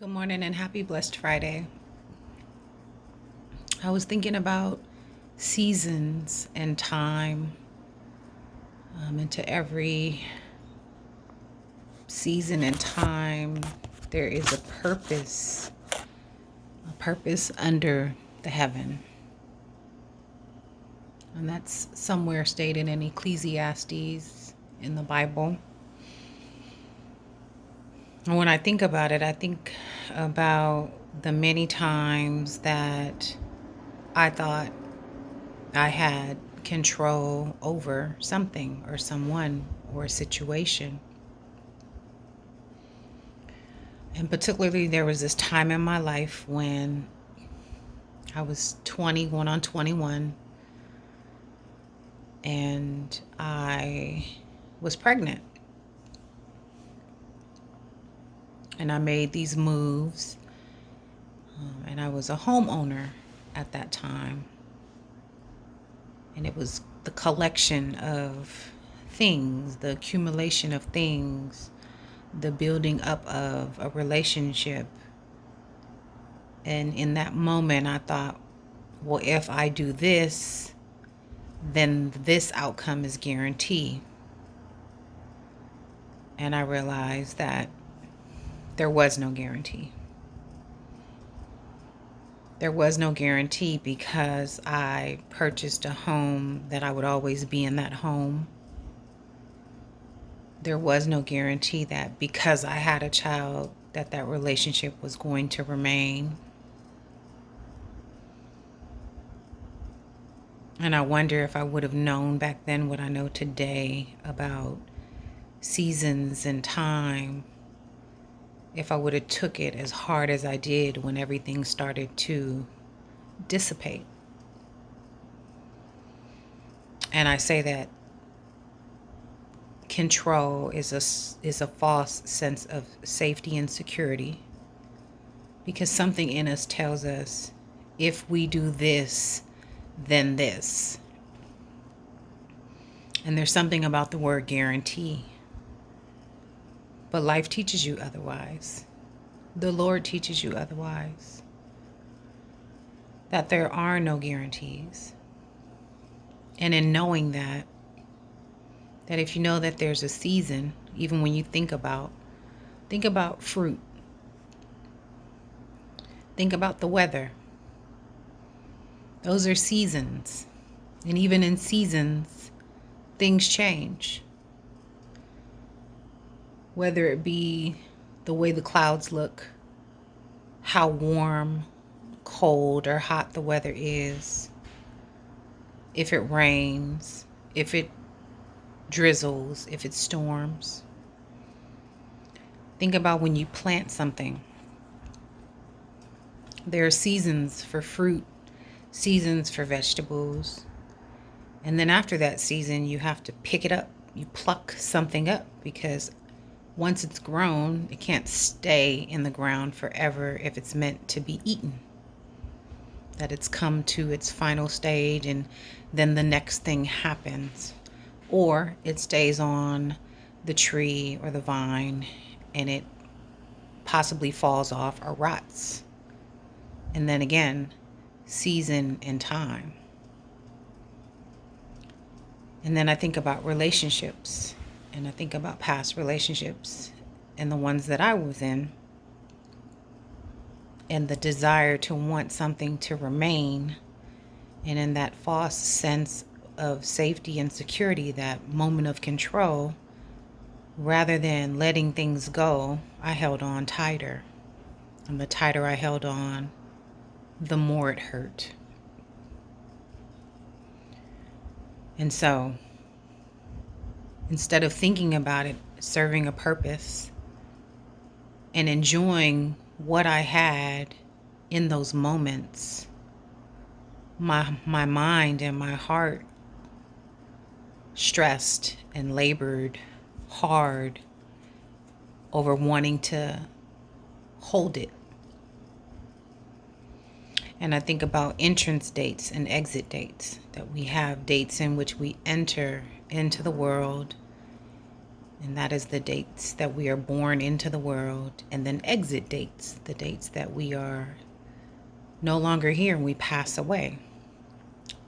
Good morning and happy blessed Friday. I was thinking about seasons and time. Into every season and time, there is a purpose under the heaven. And that's somewhere stated in Ecclesiastes in the Bible. And when I think about it, I think about the many times that I thought I had control over something or someone or a situation. And particularly, there was this time in my life when I was 20, going on 21, and I was pregnant. And I made these moves, and I was a homeowner at that time. And it was the collection of things, the accumulation of things, the building up of a relationship. And in that moment, I thought, well, if I do this, then this outcome is guaranteed. And I realized that there was no guarantee. There was no guarantee because I purchased a home that I would always be in that home. There was no guarantee that because I had a child that relationship was going to remain. And I wonder if I would have known back then what I know today about seasons and time, if I would have took it as hard as I did when everything started to dissipate. And I say that control is a false sense of safety and security, because something in us tells us if we do this, then this. And there's something about the word guarantee. But life teaches you otherwise. The Lord teaches you otherwise. That there are no guarantees. And in knowing that if you know that there's a season, even when you think about fruit, think about the weather. Those are seasons. And even in seasons, things change. Whether it be the way the clouds look, how warm, cold, or hot the weather is, if it rains, if it drizzles, if it storms. Think about when you plant something. There are seasons for fruit, seasons for vegetables. And then after that season, you have to pick it up. You pluck something up, because once it's grown, it can't stay in the ground forever if it's meant to be eaten. That it's come to its final stage and then the next thing happens. Or it stays on the tree or the vine and it possibly falls off or rots. And then again, season and time. And then I think about relationships, and I think about past relationships and the ones that I was in, and the desire to want something to remain. And in that false sense of safety and security, that moment of control, rather than letting things go, I held on tighter. And the tighter I held on, the more it hurt. And so, instead of thinking about it serving a purpose and enjoying what I had in those moments, my mind and my heart stressed and labored hard over wanting to hold it. And I think about entrance dates and exit dates, that we have dates in which we enter into the world And that is the dates that we are born into the world, and then exit dates, the dates that we are no longer here and we pass away.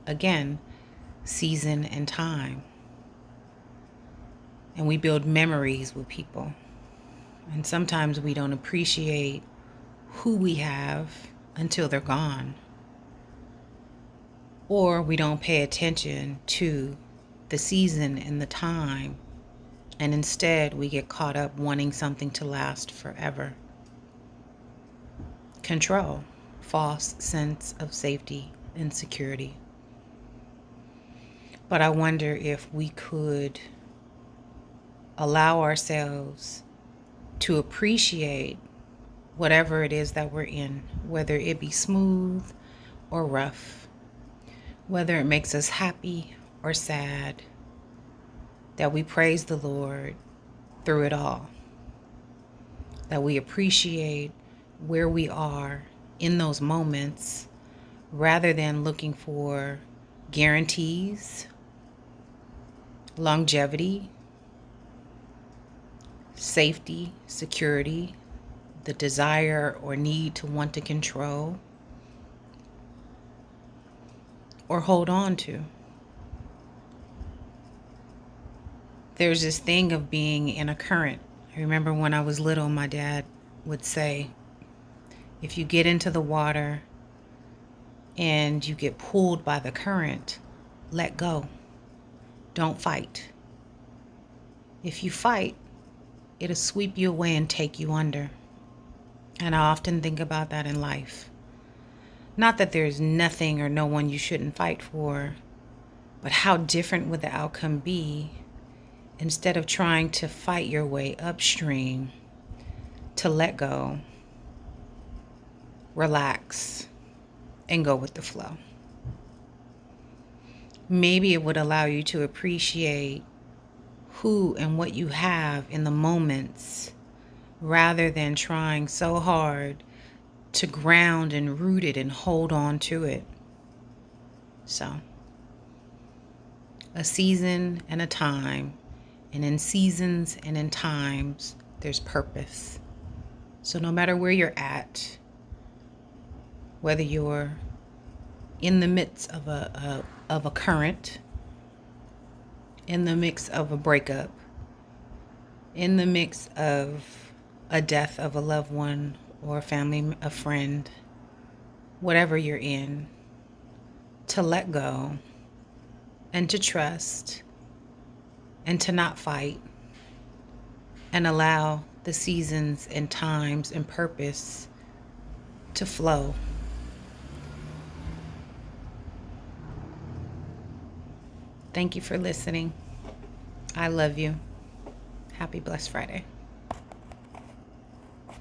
Again, season and time. And we build memories with people. And sometimes we don't appreciate who we have until they're gone. Or we don't pay attention to the season and the time. And instead, we get caught up wanting something to last forever. Control, false sense of safety and security. But I wonder if we could allow ourselves to appreciate whatever it is that we're in, whether it be smooth or rough, whether it makes us happy or sad, that we praise the Lord through it all, that we appreciate where we are in those moments rather than looking for guarantees, longevity, safety, security, the desire or need to want to control or hold on to. There's this thing of being in a current. I remember when I was little, my dad would say, if you get into the water and you get pulled by the current, let go. Don't fight. If you fight, it'll sweep you away and take you under. And I often think about that in life. Not that there's nothing or no one you shouldn't fight for, but how different would the outcome be instead of trying to fight your way upstream, to let go, relax, and go with the flow. Maybe it would allow you to appreciate who and what you have in the moments rather than trying so hard to ground and root it and hold on to it. So, a season and a time, and in seasons and in times, there's purpose. So no matter where you're at, whether you're in the midst of a current, in the mix of a breakup, in the mix of a death of a loved one or a family, a friend, whatever you're in, to let go and to trust and to not fight and allow the seasons and times and purpose to flow. Thank you for listening. I love you. Happy Blessed Friday.